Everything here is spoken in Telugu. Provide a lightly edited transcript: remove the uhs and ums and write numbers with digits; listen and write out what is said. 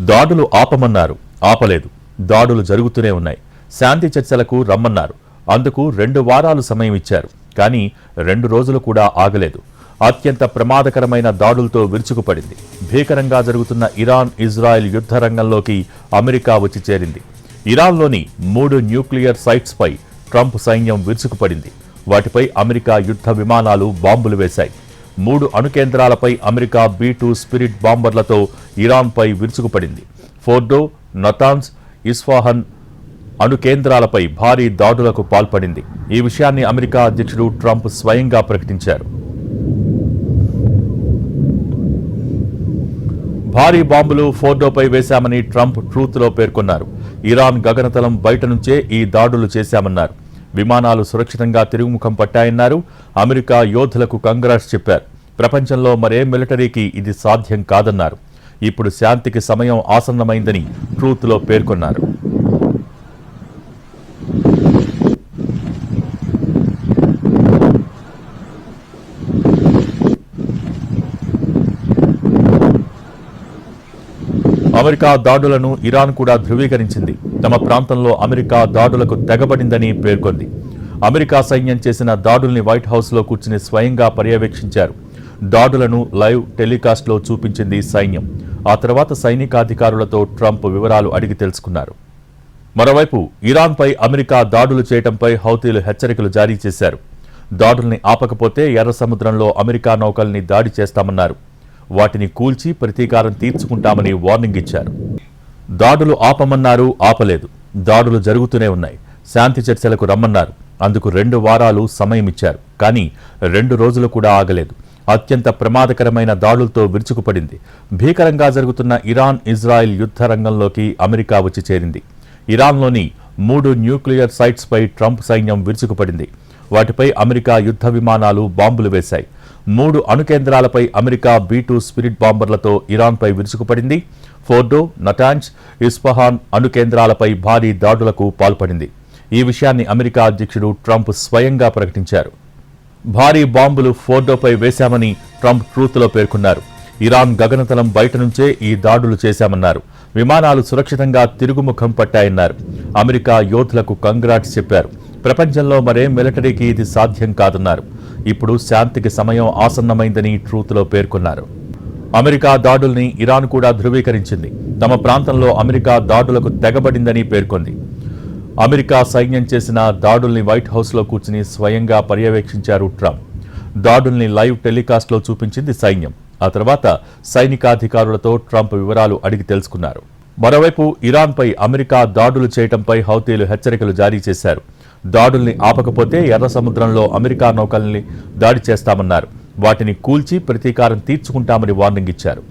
దాడులు ఆపమన్నారు, ఆపలేదు. దాడులు జరుగుతూనే ఉన్నాయి. శాంతి చర్చలకు రమ్మన్నారు. అందుకు 2 వారాలు సమయం ఇచ్చారు. కానీ 2 రోజులు కూడా ఆగలేదు. అత్యంత ప్రమాదకరమైన దాడులతో విరుచుకుపడింది. భీకరంగా జరుగుతున్న ఇరాన్ ఇజ్రాయెల్ యుద్ధ రంగంలోకి అమెరికా వచ్చి చేరింది. ఇరాన్లోని 3 న్యూక్లియర్ సైట్స్పై ట్రంప్ సైన్యం విరుచుకుపడింది. వాటిపై అమెరికా యుద్ధ విమానాలు బాంబులు వేశాయి. 3 అణు కేంద్రాలపై అమెరికా B-2 స్పిరిట్ బాంబర్లతో ఇరాన్పై విరుచుకుపడింది. ఫోర్డో, నతాన్స్, ఇస్ఫాహాన్ అణు కేంద్రాలపై భారీ దాడులకు పాల్పడింది. ఈ విషయాన్ని అమెరికా అధ్యక్షుడు ట్రంప్ స్వయంగా ప్రకటించారు. భారీ బాంబులు ఫోర్డోపై వేశామని ట్రంప్ ట్రూత్లో పేర్కొన్నారు. ఇరాన్ గగనతలం బయట నుంచే ఈ దాడులు చేశామన్నారు. విమానాలు సురక్షితంగా తిరుగుముఖం పట్టాయన్నారు. అమెరికా యోధులకు కంగ్రాట్స్ చెప్పారు. ప్రపంచంలో మరే మిలిటరీకి ఇది సాధ్యం కాదన్నారు. ఇప్పుడు శాంతికి సమయం ఆసన్నమైందని ట్రూత్లో పేర్కొన్నారు. అమెరికా దాడులను ఇరాన్ కూడా ధృవీకరించింది. తమ ప్రాంతంలో అమెరికా దాడులకు తెగబడిందని పేర్కొంది. అమెరికా సైన్యం చేసిన దాడుల్ని వైట్ హౌస్లో కూర్చుని స్వయంగా పర్యవేక్షించారు. దాడులను లైవ్ టెలికాస్ట్లో చూపించింది సైన్యం. ఆ తర్వాత సైనికాధికారులతో ట్రంప్ వివరాలు అడిగి తెలుసుకున్నారు. మరోవైపు ఇరాన్పై అమెరికా దాడులు చేయడంపై హౌతీలు హెచ్చరికలు జారీ చేశారు. దాడుల్ని ఆపకపోతే ఎర్ర సముద్రంలో అమెరికా నౌకల్ని దాడి చేస్తామన్నారు. వాటిని కూల్చి ప్రతీకారం తీర్చుకుంటామని వార్నింగ్ ఇచ్చారు. దాడులు ఆపమన్నారు, ఆపలేదు. దాడులు జరుగుతూనే ఉన్నాయి. శాంతి చర్చలకు రమ్మన్నారు. అందుకు 2 వారాలు సమయం ఇచ్చారు. కానీ 2 రోజులు కూడా ఆగలేదు. అత్యంత ప్రమాదకరమైన దాడులతో విరుచుకుపడింది. భీకరంగా జరుగుతున్న ఇరాన్ ఇజ్రాయెల్ యుద్ధ రంగంలోకి అమెరికా వచ్చి చేరింది. ఇరాన్లోని 3 న్యూక్లియర్ సైట్స్పై ట్రంప్ సైన్యం విరుచుకుపడింది. వాటిపై అమెరికా యుద్ధ విమానాలు బాంబులు వేశాయి. 3 అణు కేంద్రాలపై అమెరికా B-2 స్పిరిట్ బాంబర్లతో ఇరాన్పై విరుచుకుపడింది. ఫోర్డో, నటాన్స్, ఇస్ఫహాన్ అణు కేంద్రాలపై భారీ దాడులకు పాల్పడింది. ఈ విషయాన్ని అమెరికా అధ్యక్షుడు ట్రంప్ స్వయంగా ప్రకటించారు. భారీ బాంబులు ఫోర్డోపై వేశామని ట్రంప్ ట్రూత్లో పేర్కొన్నారు. ఇరాన్ గగనతలం బయట నుంచే ఈ దాడులు చేశామన్నారు. విమానాలు సురక్షితంగా తిరుగుముఖం పట్టాయన్నారు. అమెరికా యోధులకు కంగ్రాట్స్ చెప్పారు. ప్రపంచంలో మరే మిలిటరీకి ఇది సాధ్యం కాదన్నారు. ఇప్పుడు శాంతికి సమయం ఆసన్నమైందని ట్రూత్లో పేర్కొన్నారు. అమెరికా దాడుల్ని ఇరాన్ కూడా ధృవీకరించింది. తమ ప్రాంతంలో అమెరికా దాడులకు తెగబడిందని పేర్కొంది. అమెరికా సైన్యం చేసిన దాడుల్ని వైట్ హౌస్లో కూర్చుని స్వయంగా పర్యవేక్షించారు ట్రంప్. దాడుల్ని లైవ్ టెలికాస్ట్లో చూపించింది సైన్యం. ఆ తర్వాత సైనికాధికారులతో ట్రంప్ వివరాలు అడిగి తెలుసుకున్నారు. మరోవైపు ఇరాన్పై అమెరికా దాడులు చేయడంపై హౌతీలు హెచ్చరికలు జారీ చేశారు. దాడుల్ని ఆపకపోతే ఎర్ర సముద్రంలో అమెరికా నౌకల్ని దాడి చేస్తామన్నారు. వాటిని కూల్చి ప్రతీకారం తీర్చుకుంటామని వార్నింగ్ ఇచ్చారు.